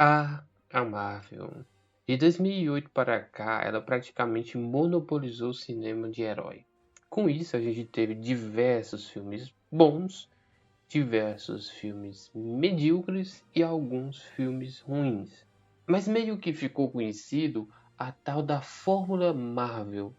A Marvel. De 2008 para cá, ela praticamente monopolizou o cinema de herói. Com isso, a gente teve diversos filmes bons, diversos filmes medíocres e alguns filmes ruins. Mas meio que ficou conhecido a tal da Fórmula Marvel,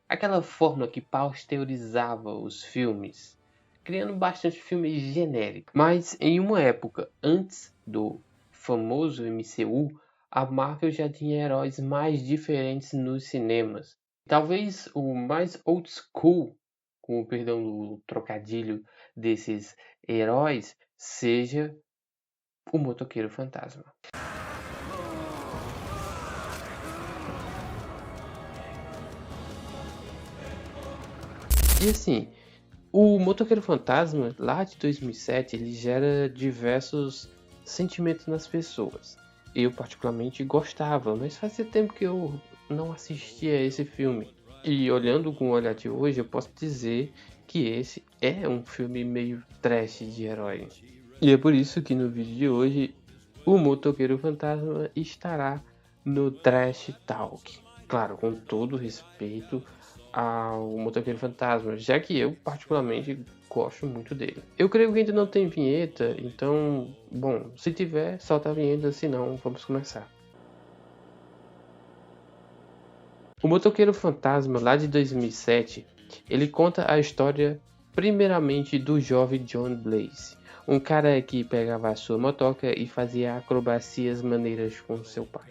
aquela fórmula que pasteurizava os filmes, criando bastante filmes genéricos. Mas em uma época antes do famoso MCU, a Marvel já tinha heróis mais diferentes nos cinemas. Talvez o mais old school, com o perdão do trocadilho, desses heróis seja o Motoqueiro Fantasma. E assim, o Motoqueiro Fantasma, lá de 2007, ele gera diversos sentimentos nas pessoas. Eu particularmente gostava, mas fazia tempo que eu não assistia a esse filme. E olhando com o olhar de hoje, eu posso dizer que esse é um filme meio trash de herói. E é por isso que no vídeo de hoje, o Motoqueiro Fantasma estará no Trash Talk. Claro, com todo respeito ao Motoqueiro Fantasma, já que eu particularmente gosto muito dele. Eu creio que ainda não tem vinheta, então, bom, se tiver, solta a vinheta, senão vamos começar. O Motoqueiro Fantasma, lá de 2007, ele conta a história primeiramente do jovem John Blaze, um cara que pegava a sua motoca e fazia acrobacias maneiras com seu pai.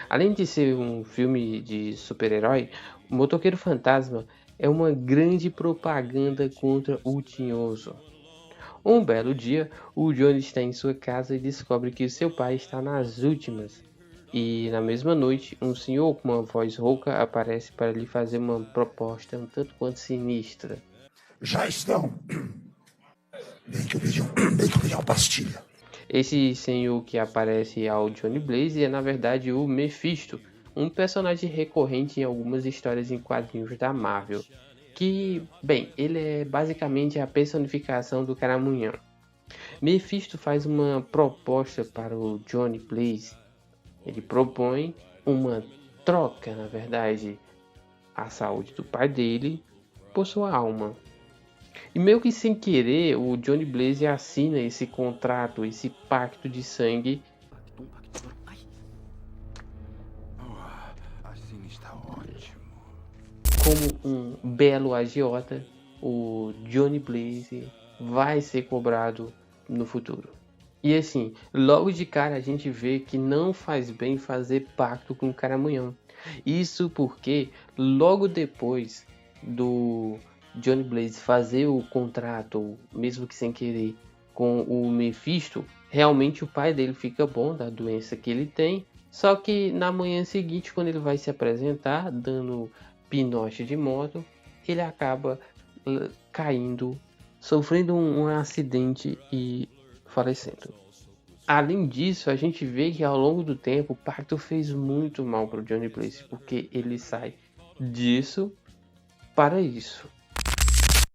Além de ser um filme de super-herói, o Motoqueiro Fantasma é uma grande propaganda contra o tinhoso. Um belo dia, o Johnny está em sua casa e descobre que seu pai está nas últimas. E na mesma noite, um senhor com uma voz rouca aparece para lhe fazer uma proposta um tanto quanto sinistra. Já estão. Bem que eu pedi uma pastilha. Esse senhor que aparece ao Johnny Blaze é na verdade o Mephisto, um personagem recorrente em algumas histórias em quadrinhos da Marvel. Que, bem, ele é basicamente a personificação do Caramunhão. Mephisto faz uma proposta para o Johnny Blaze. Ele propõe uma troca, na verdade, a saúde do pai dele por sua alma. E meio que sem querer, o Johnny Blaze assina esse contrato, esse pacto de sangue. Assim está ótimo. Como um belo agiota, o Johnny Blaze vai ser cobrado no futuro. E assim, logo de cara a gente vê que não faz bem fazer pacto com o Caramunhão. Isso porque logo depois do Johnny Blaze fazer o contrato, mesmo que sem querer, com o Mephisto, realmente o pai dele fica bom da doença que ele tem. Só que na manhã seguinte, quando ele vai se apresentar, dando pinote de moto, ele acaba caindo, sofrendo um acidente e falecendo. Além disso, a gente vê que ao longo do tempo o pacto fez muito mal para o Johnny Blaze, porque ele sai disso para isso.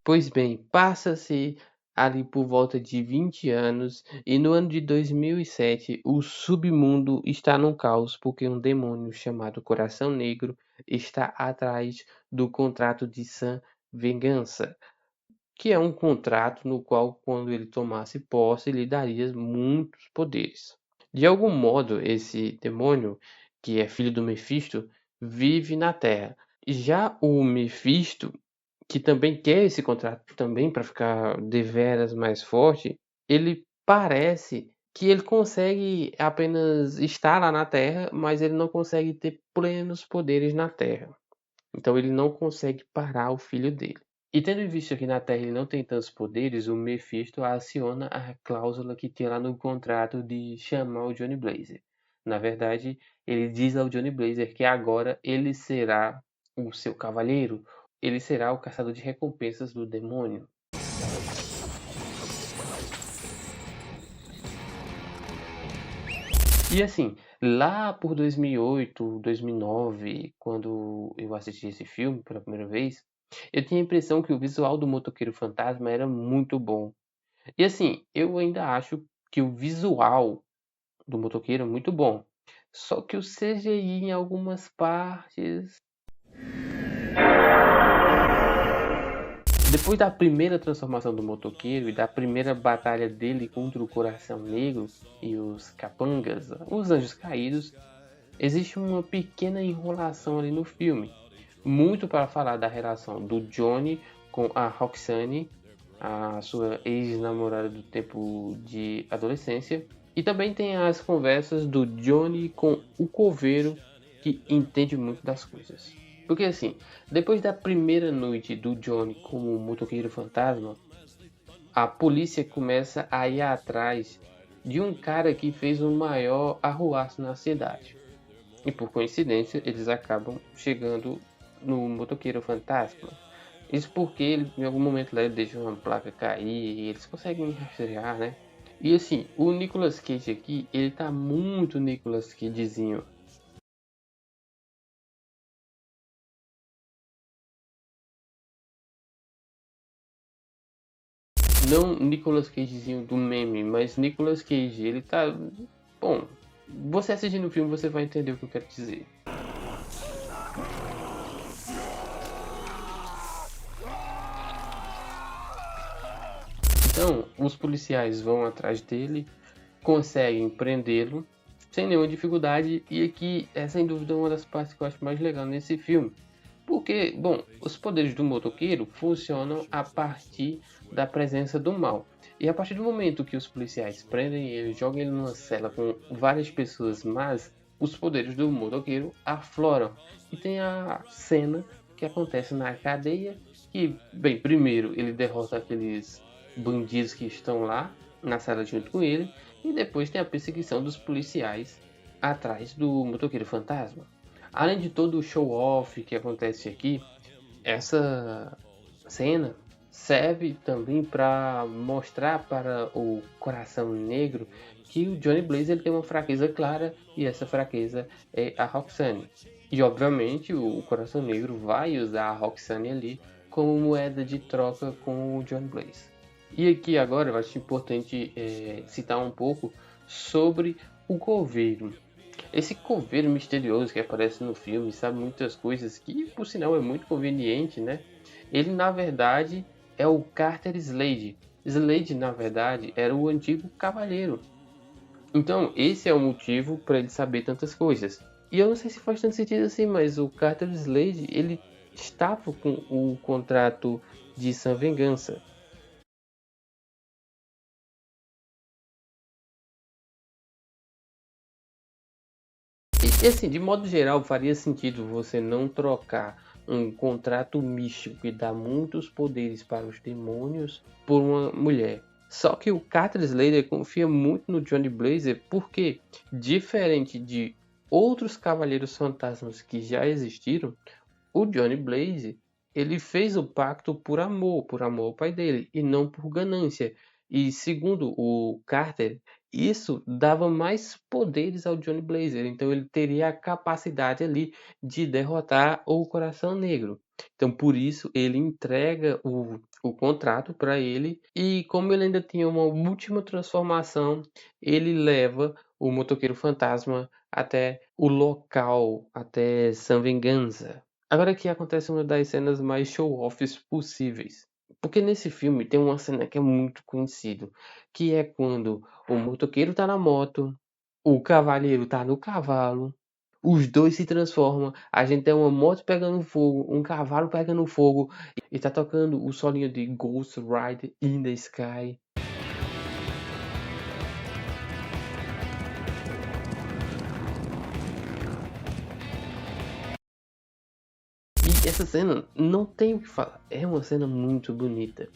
Pois bem, passa-se ali por volta de 20 anos e no ano de 2007 o submundo está num caos porque um demônio chamado Coração Negro está atrás do contrato de Sam Vingança, que é um contrato no qual, quando ele tomasse posse, lhe daria muitos poderes. De algum modo, esse demônio, que é filho do Mefisto, vive na Terra. Já o Mefisto, que também quer esse contrato também para ficar deveras mais forte, ele parece que ele consegue apenas estar lá na Terra, mas ele não consegue ter plenos poderes na Terra. Então ele não consegue parar o filho dele. E tendo em vista que na Terra ele não tem tantos poderes, o Mephisto aciona a cláusula que tem lá no contrato de chamar o Johnny Blazer. Na verdade, ele diz ao Johnny Blazer que agora ele será o seu cavaleiro, ele será o caçador de recompensas do demônio. E assim, lá por 2008, 2009, quando eu assisti esse filme pela primeira vez, eu tinha a impressão que o visual do Motoqueiro Fantasma era muito bom. E assim, eu ainda acho que o visual do motoqueiro é muito bom. Só que o CGI em algumas partes. Depois da primeira transformação do motoqueiro e da primeira batalha dele contra o Coração Negro e os capangas, os anjos caídos, existe uma pequena enrolação ali no filme. Muito para falar da relação do Johnny com a Roxane, a sua ex-namorada do tempo de adolescência. E também tem as conversas do Johnny com o coveiro, que entende muito das coisas. Porque assim, depois da primeira noite do Johnny como motoqueiro fantasma, a polícia começa a ir atrás de um cara que fez o maior arruaço na cidade. E por coincidência, eles acabam chegando no motoqueiro fantasma. Isso porque ele, em algum momento lá ele deixa uma placa cair e eles conseguem rastrear, né? E assim, o Nicolas Cage aqui, ele tá muito Nicolas Cagezinho. Não Nicolas Cagezinho do meme, mas Nicolas Cage, ele tá... Bom, você assistindo o filme você vai entender o que eu quero dizer. Então, os policiais vão atrás dele, conseguem prendê-lo sem nenhuma dificuldade, e aqui é sem dúvida uma das partes que eu acho mais legal nesse filme. Porque, bom, os poderes do motoqueiro funcionam a partir da presença do mal. E a partir do momento que os policiais prendem ele, jogam ele numa cela com várias pessoas más, os poderes do motoqueiro afloram. E tem a cena que acontece na cadeia, que, bem, primeiro ele derrota aqueles bandidos que estão lá na sala junto com ele, e depois tem a perseguição dos policiais atrás do motoqueiro fantasma. Além de todo o show-off que acontece aqui, essa cena serve também para mostrar para o Coração Negro que o Johnny Blaze ele tem uma fraqueza clara, e essa fraqueza é a Roxane. E obviamente o Coração Negro vai usar a Roxane ali como moeda de troca com o Johnny Blaze. E aqui agora eu acho importante citar um pouco sobre o coveiro. Esse coveiro misterioso que aparece no filme sabe muitas coisas que, por sinal, é muito conveniente, né? Ele, na verdade, é o Carter Slade. Slade, na verdade, era o antigo cavaleiro. Então, esse é o motivo para ele saber tantas coisas. E eu não sei se faz tanto sentido assim, mas o Carter Slade, ele estava com o contrato de Sam Vingança. E assim, de modo geral, faria sentido você não trocar um contrato místico que dá muitos poderes para os demônios por uma mulher. Só que o Carter Slater confia muito no Johnny Blaze porque, diferente de outros Cavaleiros Fantasmas que já existiram, o Johnny Blaze ele fez o pacto por amor ao pai dele, e não por ganância. E segundo o Carter, isso dava mais poderes ao Johnny Blaze, então ele teria a capacidade ali de derrotar o Coração Negro. Então por isso ele entrega o contrato para ele, e como ele ainda tinha uma última transformação, ele leva o Motoqueiro Fantasma até o local, até San Venganza. Agora aqui acontece uma das cenas mais show-offs possíveis. Porque nesse filme tem uma cena que é muito conhecida, que é quando o motoqueiro tá na moto, o cavaleiro tá no cavalo, os dois se transformam, a gente tem uma moto pegando fogo, um cavalo pegando fogo, e tá tocando o solinho de Ghost Ride in the Sky. E essa cena não tem o que falar, é uma cena muito bonita.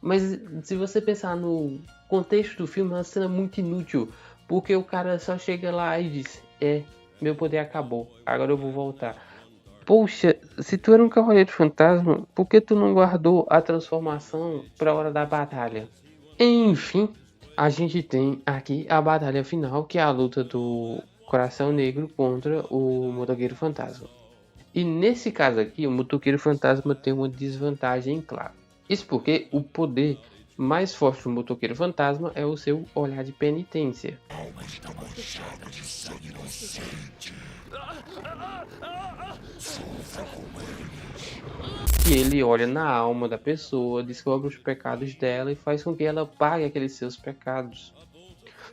Mas se você pensar no contexto do filme, é uma cena muito inútil, porque o cara só chega lá e diz: meu poder acabou, agora eu vou voltar. Poxa, se tu era um cavaleiro fantasma, por que tu não guardou a transformação pra hora da batalha? Enfim, a gente tem aqui a batalha final, que é a luta do Coração Negro contra o Motoqueiro Fantasma. E nesse caso aqui, o Motoqueiro Fantasma tem uma desvantagem clara. Isso porque o poder mais forte do motoqueiro fantasma é o seu olhar de penitência. E ele olha na alma da pessoa, descobre os pecados dela e faz com que ela pague aqueles seus pecados.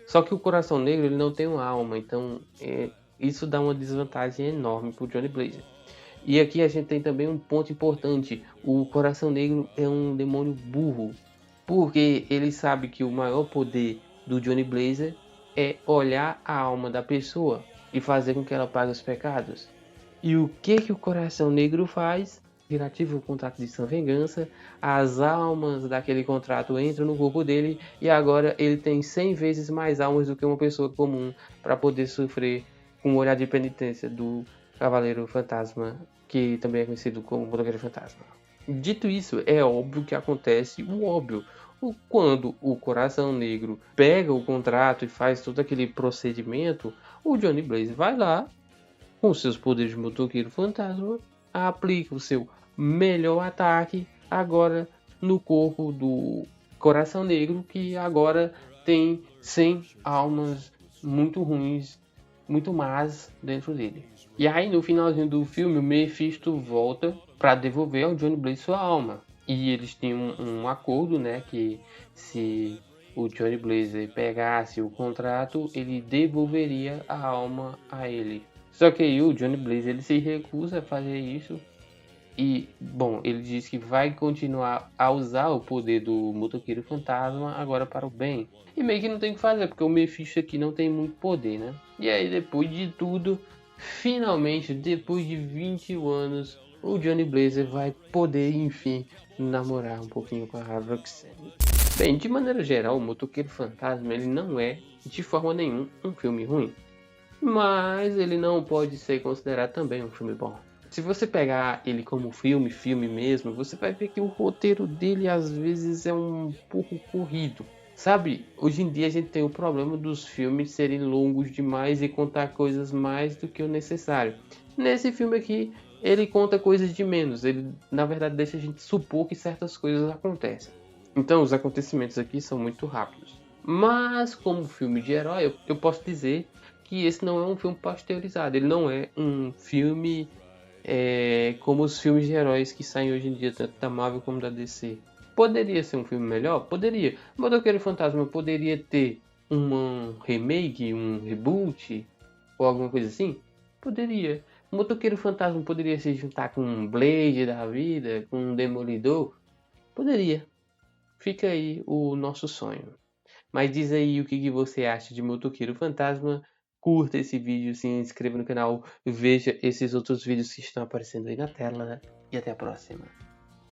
Só que o coração negro ele não tem uma alma, então isso dá uma desvantagem enorme para o Johnny Blaze. E aqui a gente tem também um ponto importante: o coração negro é um demônio burro, porque ele sabe que o maior poder do Johnny Blaze é olhar a alma da pessoa e fazer com que ela pague os pecados. E o que o coração negro faz? Ele ativa o contrato de Sã Vingança, as almas daquele contrato entram no corpo dele e agora ele tem 100 vezes mais almas do que uma pessoa comum para poder sofrer com o olhar de penitência do Cavaleiro Fantasma, que também é conhecido como Motoqueiro Fantasma. Dito isso, é óbvio que acontece o óbvio. Quando o Coração Negro pega o contrato e faz todo aquele procedimento, o Johnny Blaze vai lá, com seus poderes de motoqueiro fantasma, aplica o seu melhor ataque agora no corpo do Coração Negro, que agora tem 100 almas muito ruins, muito más dentro dele. E aí no finalzinho do filme o Mephisto volta para devolver ao Johnny Blaze sua alma. E eles têm um acordo, né, que se o Johnny Blaze pegasse o contrato, ele devolveria a alma a ele. Só que aí o Johnny Blaze ele se recusa a fazer isso. E, bom, ele diz que vai continuar a usar o poder do motoqueiro fantasma agora para o bem. E meio que não tem o que fazer, porque o Mephisto aqui não tem muito poder, né? E aí, depois de tudo, finalmente, depois de 21 anos, o Johnny Blaze vai poder, enfim, namorar um pouquinho com a Roxanne. Bem, de maneira geral, o Motoqueiro Fantasma ele não é, de forma nenhuma, um filme ruim. Mas ele não pode ser considerado também um filme bom. Se você pegar ele como filme mesmo, você vai ver que o roteiro dele às vezes é um pouco corrido. Sabe, hoje em dia a gente tem o problema dos filmes serem longos demais e contar coisas mais do que o necessário. Nesse filme aqui, ele conta coisas de menos. Ele, na verdade, deixa a gente supor que certas coisas acontecem. Então, os acontecimentos aqui são muito rápidos. Mas, como filme de herói, eu posso dizer que esse não é um filme pasteurizado. Ele não é um filme como os filmes de heróis que saem hoje em dia, tanto da Marvel como da DC. Poderia ser um filme melhor? Poderia. Motoqueiro Fantasma poderia ter um remake, um reboot ou alguma coisa assim? Poderia. Motoqueiro Fantasma poderia se juntar com um Blade da vida, com um Demolidor? Poderia. Fica aí o nosso sonho. Mas diz aí o que você acha de Motoqueiro Fantasma. Curta esse vídeo, se inscreva no canal, veja esses outros vídeos que estão aparecendo aí na tela e até a próxima.